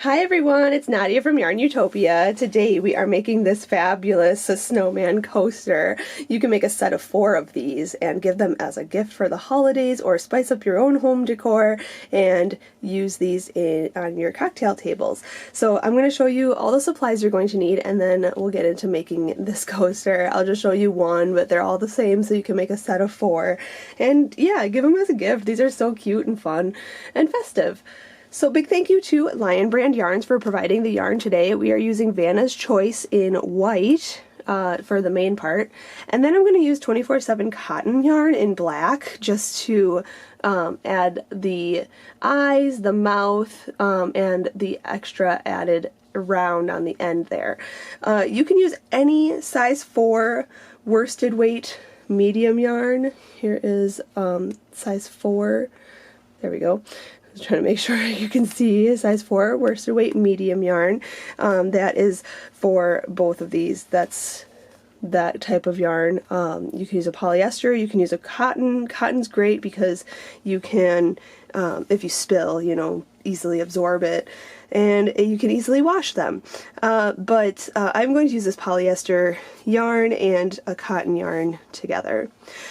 Hi everyone, it's Nadia from YARNutopia. Today we are making this fabulous snowman coaster. You can make a set of 4 of these and give them as a gift for the holidays or spice up your own home decor and use these on your cocktail tables. So I'm going to show you all the supplies you're going to need and then we'll get into making this coaster. I'll just show you one, but they're all the same so you can make a set of 4. And yeah, give them as a gift. These are so cute and fun and festive. So big thank you to Lion Brand Yarns for providing the yarn today. We are using Vanna's Choice in white for the main part. And then I'm going to use 24/7 cotton yarn in black just to add the eyes, the mouth, and the extra added round on the end there. You can use any size 4 worsted weight medium yarn. Here is size 4. There we go. Trying to make sure you can see size 4 worsted weight medium yarn. That is for both of these. That's that type of yarn. You can use a polyester, you can use a cotton. Cotton's great because you can, if you spill, you know, easily absorb it, and you can easily wash them. But I'm going to use this polyester yarn and a cotton yarn together.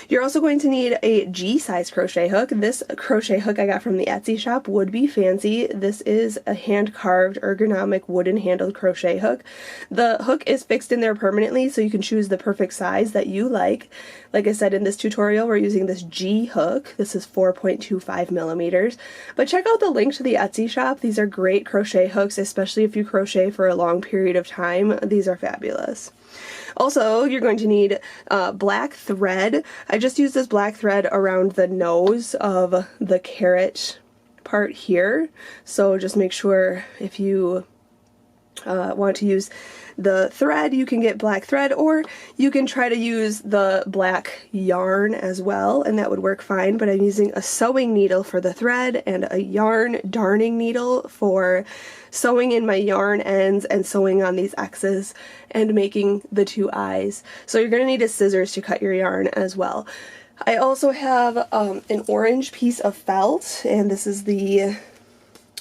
You're also going to need a G-size crochet hook. This crochet hook I got from the Etsy shop would be fancy. This is a hand-carved ergonomic wooden handled crochet hook. The hook is fixed in there permanently so you can choose the perfect size that you like. Like I said in this tutorial, we're using this G hook. This is 4.25 millimeters. But check out the link to the Etsy shop. These are great crochet hooks, especially if you crochet for a long period of time. These are fabulous. Also, you're going to need black thread. I just used this black thread around the nose of the carrot part here. So just make sure if you want to use the thread, you can get black thread, or you can try to use the black yarn as well, and that would work fine. But I'm using a sewing needle for the thread and a yarn darning needle for sewing in my yarn ends and sewing on these X's and making the 2 eyes. So you're going to need a scissors to cut your yarn as well. I also have an orange piece of felt, and this is the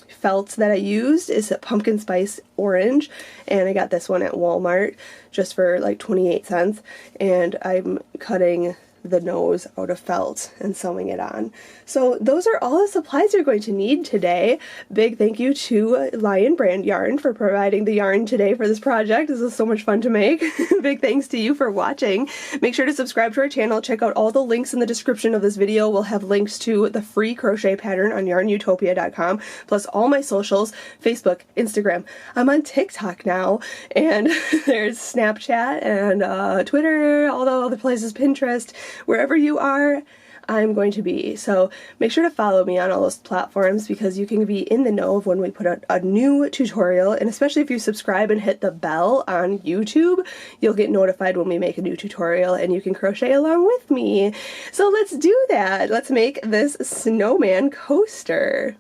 felt that I used. Is a pumpkin spice orange, and I got this one at Walmart just for like 28 cents, and I'm cutting the nose out of felt and sewing it on. So those are all the supplies you're going to need today. Big thank you to Lion Brand Yarn for providing the yarn today for this project. This is so much fun to make. Big thanks to you for watching. Make sure to subscribe to our channel. Check out all the links in the description of this video. We'll have links to the free crochet pattern on YARNutopia.com, plus all my socials, Facebook, Instagram. I'm on TikTok now, and there's Snapchat and Twitter, all the other places, Pinterest. Wherever you are, I'm going to be. So make sure to follow me on all those platforms because you can be in the know of when we put out a new tutorial, and especially if you subscribe and hit the bell on YouTube, you'll get notified when we make a new tutorial and you can crochet along with me. So let's do that. Let's make this snowman coaster.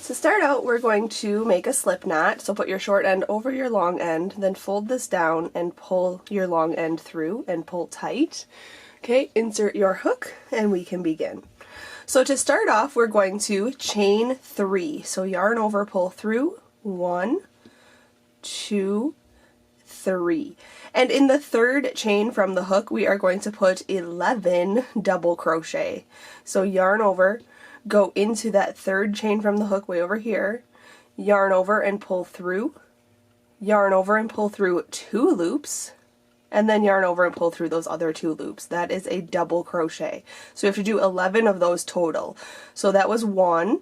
To start out, we're going to make a slip knot. So put your short end over your long end, then fold this down and pull your long end through and pull tight. Okay, insert your hook and we can begin. So to start off, we're going to chain 3. So yarn over, pull through, 1, 2, 3. And in the 3rd chain from the hook, we are going to put 11 double crochet. So yarn over, go into that 3rd chain from the hook way over here, yarn over and pull through, yarn over and pull through 2 loops, and then yarn over and pull through those other 2 loops. That is a double crochet. So you have to do 11 of those total. So that was 1,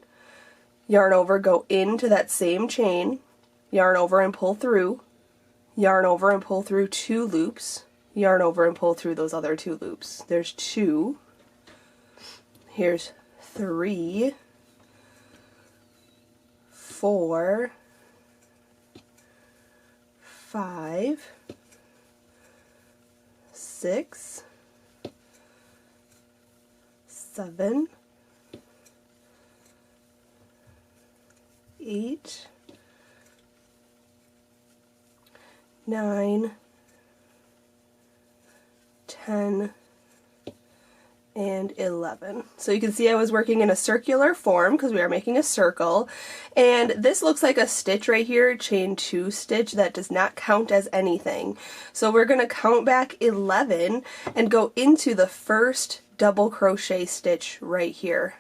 yarn over, go into that same chain, yarn over and pull through, yarn over and pull through 2 loops, yarn over and pull through those other 2 loops. There's 2. Here's 3, 4, 5, 6, 7, 8, 9, 10, and 11. So you can see I was working in a circular form because we are making a circle, and this looks like a stitch right here, chain 2 stitch. That does not count as anything. So we're going to count back 11 and go into the first double crochet stitch right here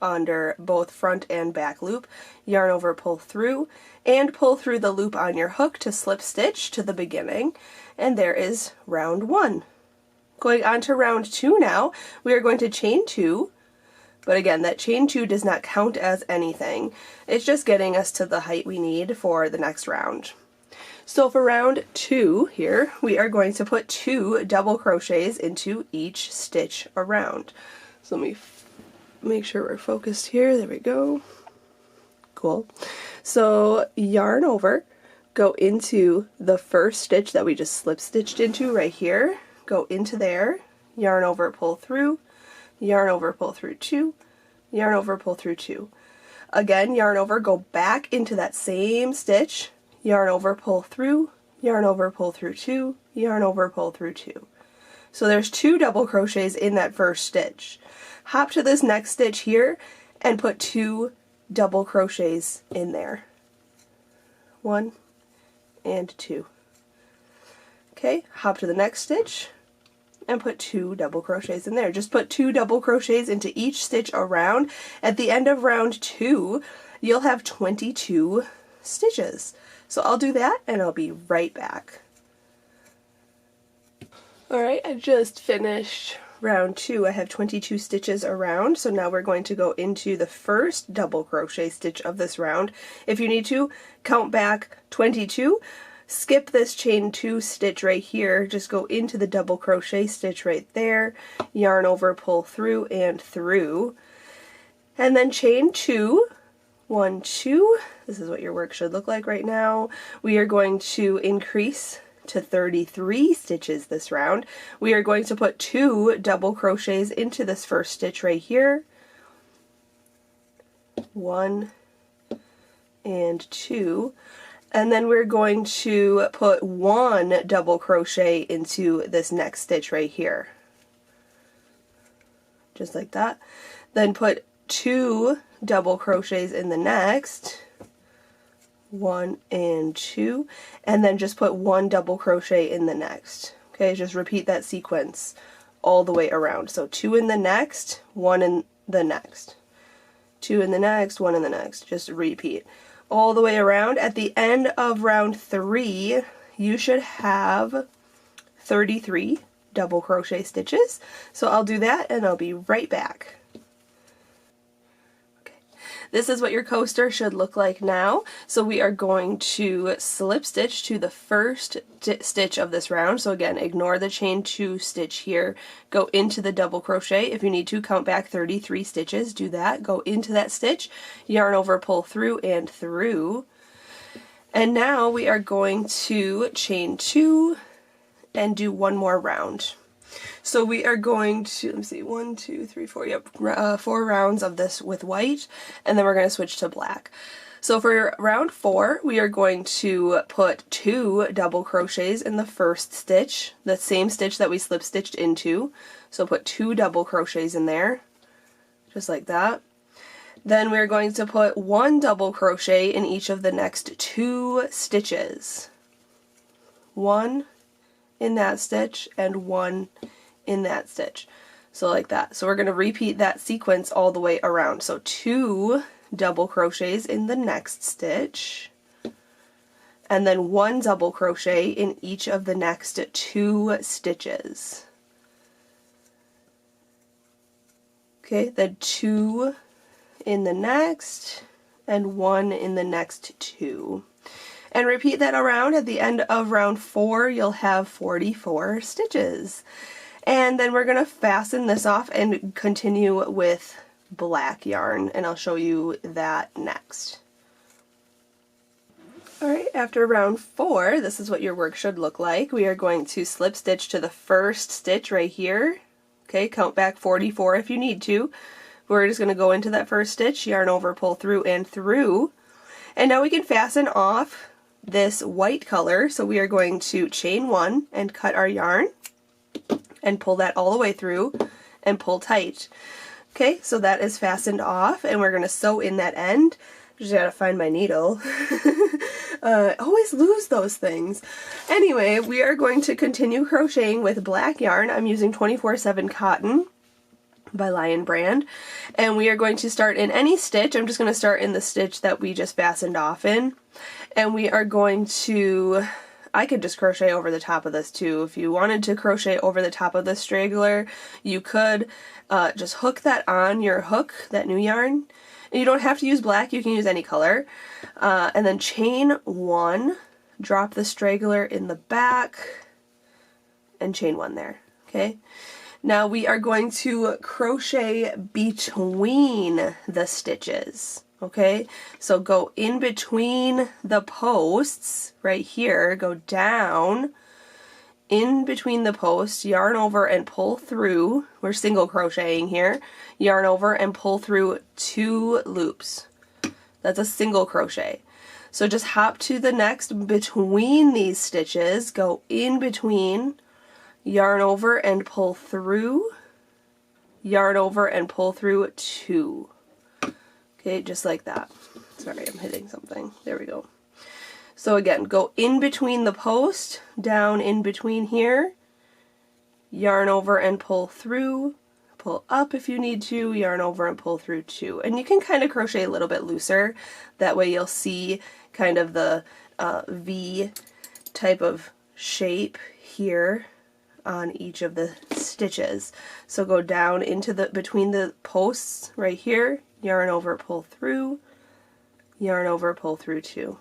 under both front and back loop, yarn over, pull through, and pull through the loop on your hook to slip stitch to the beginning, and there is round 1. Going on to round 2 now, we are going to chain 2, but again, that chain 2 does not count as anything. It's just getting us to the height we need for the next round. So for round 2 here, we are going to put 2 double crochets into each stitch around. So let me make sure we're focused here. There we go. Cool. So yarn over, go into the first stitch that we just slip stitched into right here. Go into there, yarn over, pull through, yarn over, pull through 2, yarn over, pull through 2. Again, yarn over, go back into that same stitch, yarn over, pull through, yarn over, pull through 2, yarn over, pull through 2. So there's 2 double crochets in that first stitch. Hop to this next stitch here and put 2 double crochets in there. 1 and 2. Okay, hop to the next stitch and put 2 double crochets in there. Just put 2 double crochets into each stitch around. At the end of round 2, you'll have 22 stitches. So I'll do that and I'll be right back. Alright, I just finished round 2. I have 22 stitches around, so now we're going to go into the first double crochet stitch of this round. If you need to, count back 22. Skip this chain 2 stitch right here, just go into the double crochet stitch right there, yarn over, pull through and through, and then chain 2, 1, 2, this is what your work should look like right now. We are going to increase to 33 stitches this round. We are going to put 2 double crochets into this first stitch right here, 1 and 2. And then we're going to put 1 double crochet into this next stitch right here. Just like that. Then put 2 double crochets in the next. 1 and 2. And then just put 1 double crochet in the next. Okay, just repeat that sequence all the way around. So 2 in the next, 1 in the next. 2 in the next, 1 in the next. Just repeat all the way around. At the end of round 3, you should have 33 double crochet stitches. So I'll do that and I'll be right back. Okay. This is what your coaster should look like now. So we are going to slip stitch to the first stitch of this round. So again, ignore the chain 2 stitch here. Go into the double crochet. If you need to, count back 33 stitches. Do that. Go into that stitch, yarn over, pull through and through. And now we are going to chain 2 and do 1 more round. So we are going to, let me see, 1, 2, 3, 4, yep, 4 rounds of this with white, and then we're going to switch to black. So for round 4, we are going to put 2 double crochets in the first stitch, the same stitch that we slip stitched into. So put 2 double crochets in there, just like that. Then we're going to put 1 double crochet in each of the next 2 stitches. 1 in that stitch and 1 in that stitch. So like that. So we're going to repeat that sequence all the way around. So 2 double crochets in the next stitch, and then 1 double crochet in each of the next 2 stitches. Okay, then 2 in the next, and 1 in the next 2. And repeat that around. At the end of round 4, you'll have 44 stitches. And then we're going to fasten this off and continue with black yarn, and I'll show you that next. Alright, after round 4, this is what your work should look like. We are going to slip stitch to the first stitch right here. Okay, count back 44 if you need to. We're just going to go into that first stitch, yarn over, pull through and through. And now we can fasten off this white color, so we are going to chain 1 and cut our yarn and pull that all the way through, and pull tight. Okay, so that is fastened off, and we're going to sew in that end. Just gotta find my needle. Always lose those things. Anyway, we are going to continue crocheting with black yarn. I'm using 24/7 cotton by Lion brand, and we are going to start in any stitch. I'm just going to start in the stitch that we just fastened off in, and we are going to, I could just crochet over the top of this too. If you wanted to crochet over the top of the straggler, you could just hook that on your hook, that new yarn. And you don't have to use black, you can use any color. And then chain 1, drop the straggler in the back, and chain 1 there, okay? Now we are going to crochet between the stitches, okay? So go in between the posts, right here, go down, in between the posts, yarn over and pull through. We're single crocheting here. Yarn over and pull through 2 loops. That's a single crochet. So just hop to the next between these stitches, go in between, yarn over and pull through, yarn over and pull through 2. Okay, just like that. Sorry, I'm hitting something. There we go. So again, go in between the post, down in between here, yarn over and pull through, pull up if you need to, yarn over and pull through 2. And you can kind of crochet a little bit looser, that way you'll see kind of the V type of shape here on each of the stitches. So go down into the, between the posts right here, yarn over, pull through, yarn over, pull through 2.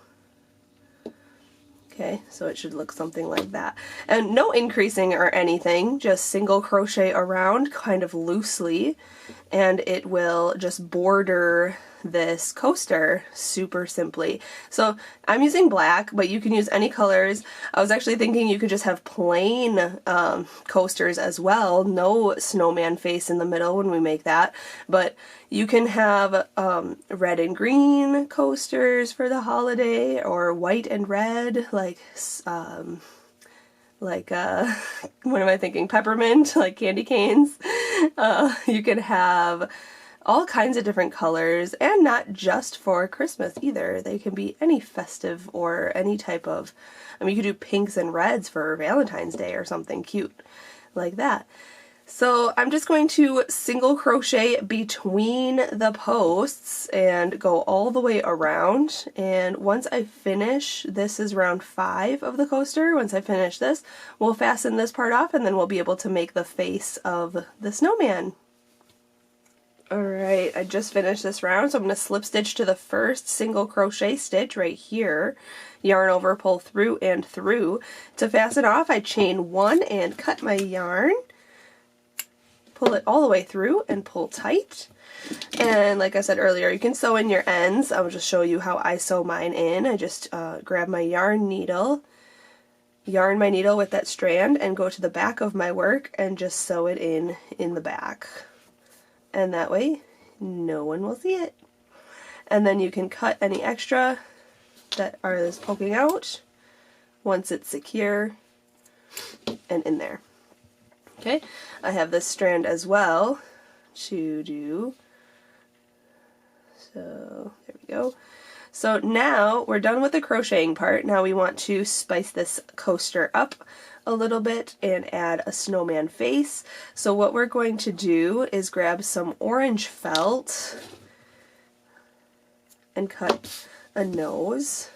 Okay, so it should look something like that. And no increasing or anything, just single crochet around kind of loosely, and it will just border this coaster super simply. So I'm using black, but you can use any colors. I was actually thinking you could just have plain coasters as well, no snowman face in the middle when we make that, but you can have red and green coasters for the holiday, or white and red, like what am I thinking, peppermint, like candy canes. You can have all kinds of different colors, and not just for Christmas either. They can be any festive or any type of, I mean, you could do pinks and reds for Valentine's Day or something cute like that. So I'm just going to single crochet between the posts and go all the way around, and once I finish, this is round 5 of the coaster, once I finish this, we'll fasten this part off, and then we'll be able to make the face of the snowman. Alright, I just finished this round, so I'm going to slip stitch to the first single crochet stitch right here, yarn over, pull through and through. To fasten off, I chain 1 and cut my yarn, pull it all the way through and pull tight. And like I said earlier, you can sew in your ends. I'll just show you how I sew mine in. I just grab my yarn my needle with that strand, and go to the back of my work and just sew it in the back. And that way no one will see it. And then you can cut any extra that is poking out once it's secure and in there. Okay, I have this strand as well to do. So there we go. So now we're done with the crocheting part. Now we want to spice this coaster up a little bit and add a snowman face. So what we're going to do is grab some orange felt and cut a nose.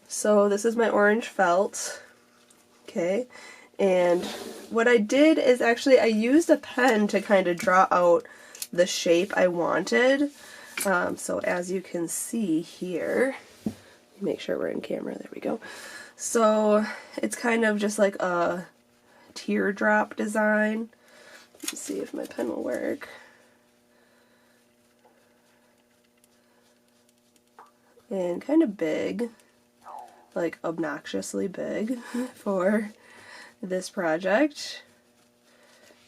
So this is my orange felt. Okay, and what I did is actually I used a pen to kind of draw out the shape I wanted. So as you can see here, make sure we're in camera, there we go. So it's kind of just like a teardrop design. Let's see if my pen will work. And kind of big, like obnoxiously big for this project.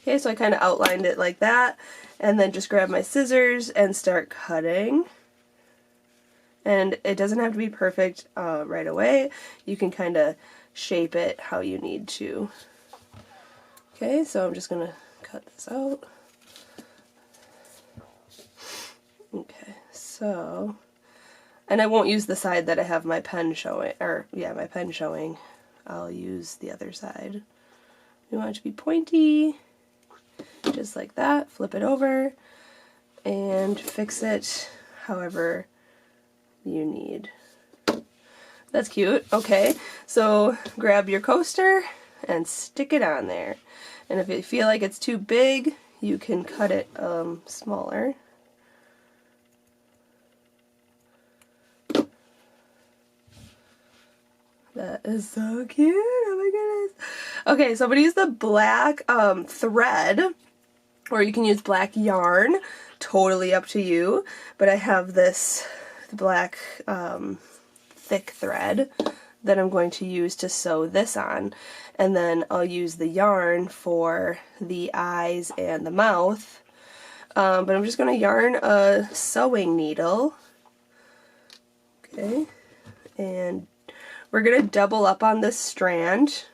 Okay, so I kind of outlined it like that, and then just grab my scissors and start cutting. And it doesn't have to be perfect right away. You can kind of shape it how you need to. Okay, so I'm just gonna cut this out. Okay, so, and I won't use the side that I have my pen showing, or yeah, my pen showing. I'll use the other side. We want it to be pointy, just like that. Flip it over and fix it however you need. That's cute. Okay, so grab your coaster and stick it on there. And if you feel like it's too big, you can cut it smaller. That is so cute. Oh my goodness. Okay, so I'm going to use the black thread, or you can use black yarn. Totally up to you. But I have this black thick thread that I'm going to use to sew this on. And then I'll use the yarn for the eyes and the mouth. But I'm just going to yarn a sewing needle. Okay. And we're going to double up on this strand.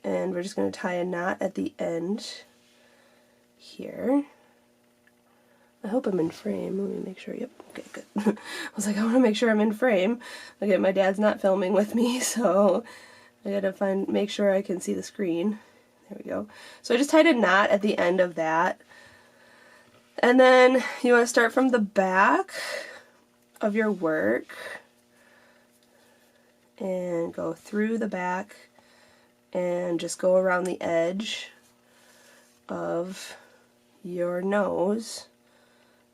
And we're just going to tie a knot at the end here. I hope I'm in frame. Let me make sure. Yep. Okay, good. I was like, I want to make sure I'm in frame. Okay, my dad's not filming with me, so I gotta make sure I can see the screen. There we go. So I just tied a knot at the end of that. And then you want to start from the back of your work and go through the back and just go around the edge of your nose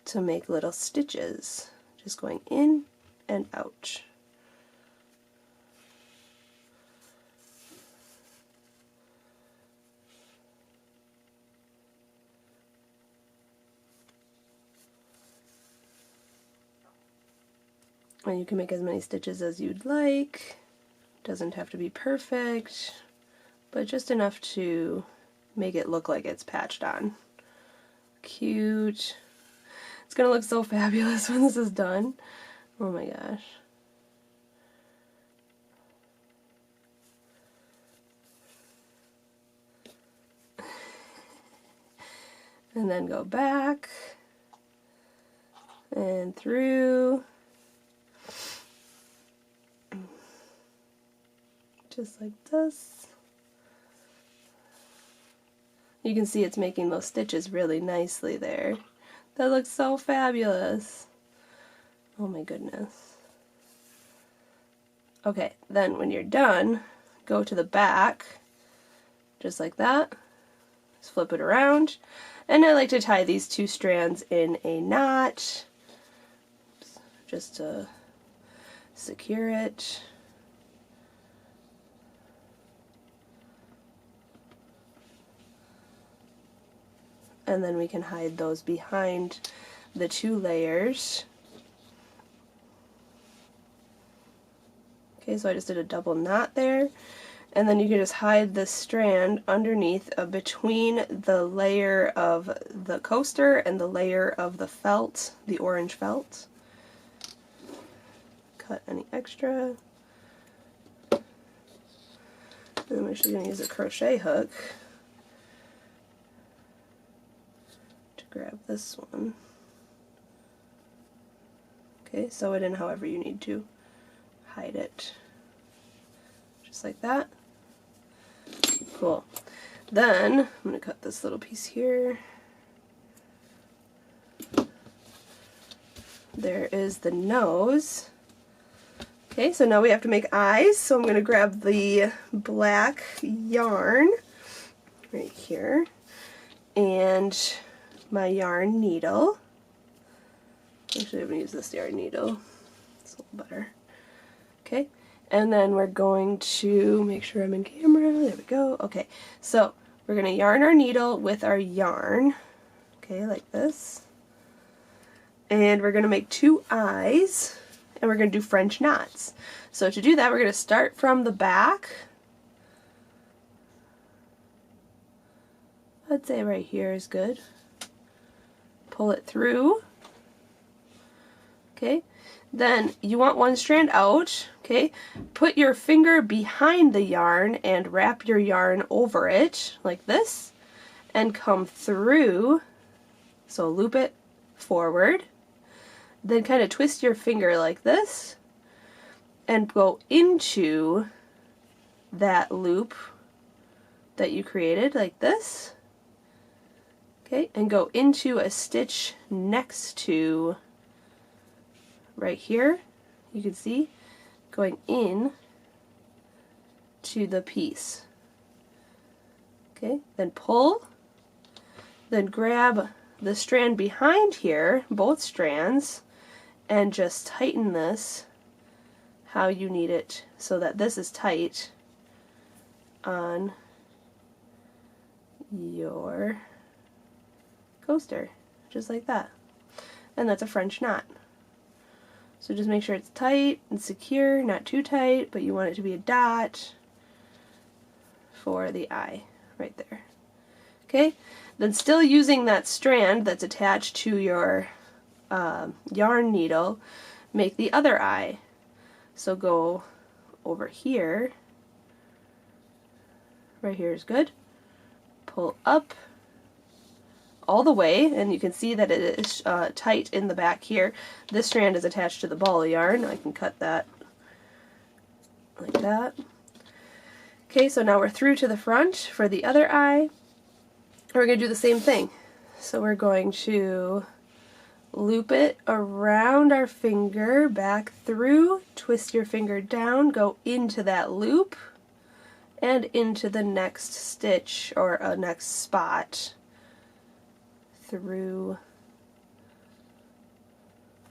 to make little stitches, just going in and out. And you can make as many stitches as you'd like. Doesn't have to be perfect, but just enough to make it look like it's patched on. Cute. It's gonna look so fabulous when this is done. Oh my gosh. And then go back and through. Just like this. You can see it's making those stitches really nicely there. That looks so fabulous. Oh my goodness. Okay, then when you're done, go to the back, just like that. Just flip it around. And I like to tie these two strands in a knot, just to secure it. And then we can hide those behind the two layers. Okay, so I just did a double knot there, and then you can just hide the strand underneath between the layer of the coaster and the layer of the felt, the orange felt. Cut any extra. And I'm actually going to use a crochet hook grab this one. Okay, sew it in however you need to. Hide it. Just like that. Cool. Then, I'm going to cut this little piece here. There is the nose. Okay, so now we have to make eyes, so I'm going to grab the black yarn right here and my yarn needle. Actually, I'm going to use this yarn needle. It's a little better. Okay, and then we're going to make sure I'm in camera. There we go. Okay, so we're going to yarn our needle with our yarn. Okay, like this. And we're going to make two eyes, and we're going to do French knots. So to do that, we're going to start from the back. I'd say right here is good. Pull it through. Okay, then you want one strand out. Okay, Okay, put your finger behind the yarn and wrap your yarn over it like this and come through, so loop it forward, then kind of twist your finger like this and go into that loop that you created like this. Okay, and go into a stitch next to right here. You can see going in to the piece. Okay, then pull, then grab the strand behind here, both strands, and just tighten this how you need it so that this is tight on your coaster, just like that. And that's a French knot. So just make sure it's tight and secure, not too tight, but you want it to be a dot for the eye right there. Okay, then still using that strand that's attached to your yarn needle, make the other eye. So go over here, right here is good, pull up all the way, and you can see that it is tight in the back here. This strand is attached to the ball of yarn. I can cut that like that. Okay, so now we're through to the front for the other eye. We're going to do the same thing. So we're going to loop it around our finger, back through, twist your finger down, go into that loop, and into the next stitch or a next spot through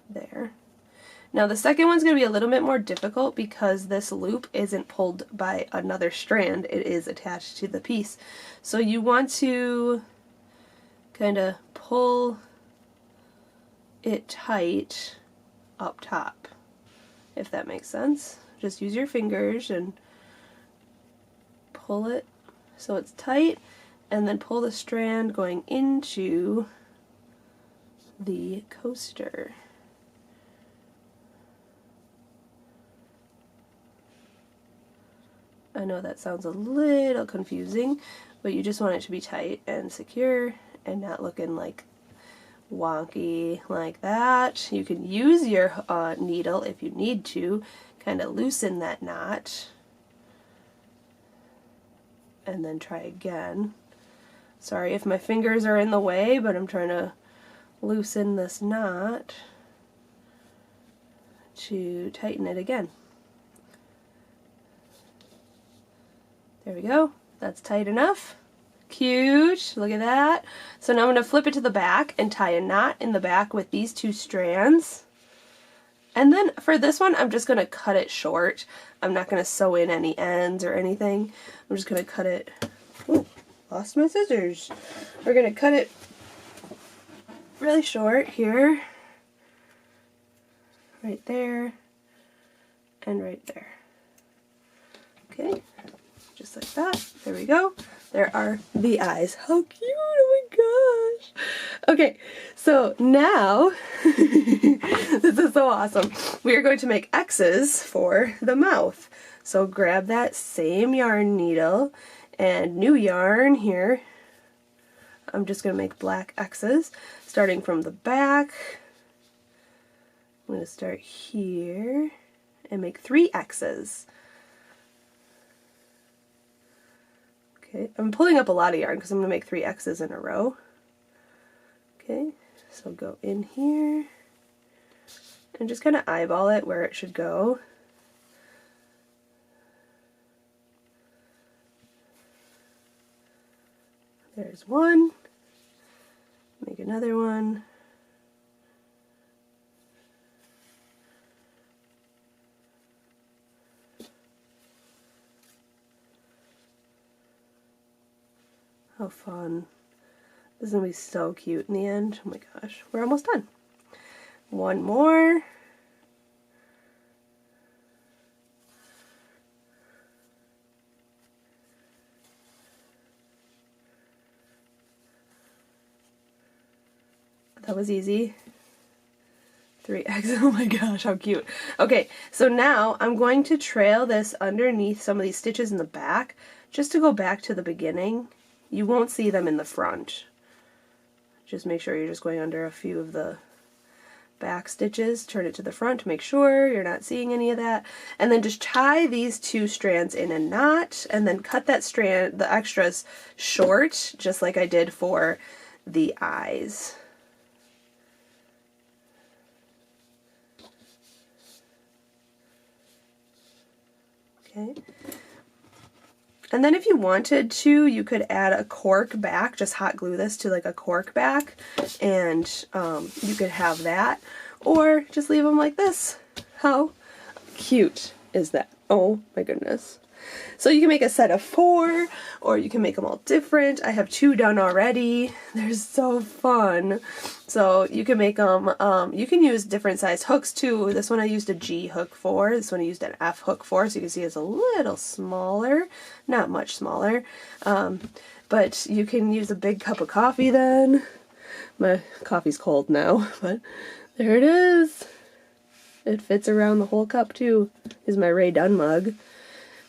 there. Now the second one's going to be a little bit more difficult because this loop isn't pulled by another strand, it is attached to the piece. So you want to kind of pull it tight up top, if that makes sense. Just use your fingers and pull it so it's tight, and then pull the strand going into the coaster. I know that sounds a little confusing, but you just want it to be tight and secure and not looking like wonky like that. You can use your needle if you need to, kind of loosen that knot, and then try again. Sorry if my fingers are in the way, but I'm trying to loosen this knot to tighten it again. There we go. That's tight enough. Cute. Look at that. So now I'm going to flip it to the back and tie a knot in the back with these two strands. And then for this one, I'm just going to cut it short. I'm not going to sew in any ends or anything. I'm just going to cut it. Ooh, lost my scissors. We're going to cut it really short here. Right there. And right there. Okay. Just like that. There we go. There are the eyes. How cute! Oh my gosh! Okay, so now, this is so awesome. We are going to make X's for the mouth. So grab that same yarn needle and new yarn here. I'm just going to make black X's, starting from the back. I'm going to start here and make 3 X's. Okay, I'm pulling up a lot of yarn because I'm going to make 3 X's in a row. Okay, so go in here and just kind of eyeball it where it should go. There's one. Make another one. How fun. This is going to be so cute in the end. Oh my gosh. We're almost done. One more. That was easy. 3X. Oh my gosh, how cute. Okay, so now I'm going to trail this underneath some of these stitches in the back, just to go back to the beginning. You won't see them in the front. Just make sure you're just going under a few of the back stitches, turn it to the front to make sure you're not seeing any of that, and then just tie these 2 strands in a knot, and then cut that strand, the extras, short, just like I did for the eyes. Okay. And then if you wanted to, you could add a cork back, just hot glue this to like a cork back, and you could have that, or just leave them like this. How cute is that? Oh my goodness. So you can make a set of 4, or you can make them all different. I have 2 done already. They're so fun. So you can make them, you can use different size hooks too. This one I used a G hook for, this one I used an F hook for, so you can see it's a little smaller, not much smaller. But you can use a big cup of coffee then. My coffee's cold now, but there it is. It fits around the whole cup too. Is my Ray Dunn mug.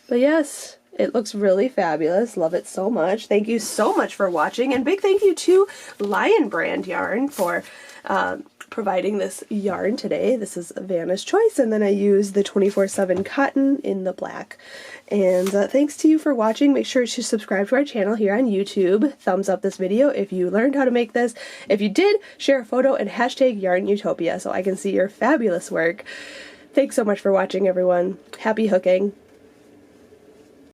But yes, it looks really fabulous. Love it so much. Thank you so much for watching, and big thank you to Lion Brand Yarn for providing this yarn today. This is Vanna's Choice, and then I use the 24/7 cotton in the black. And thanks to you for watching. Make sure to subscribe to our channel here on YouTube. Thumbs up this video if you learned how to make this. If you did, share a photo and hashtag YARNutopia so I can see your fabulous work. Thanks so much for watching, everyone. Happy hooking.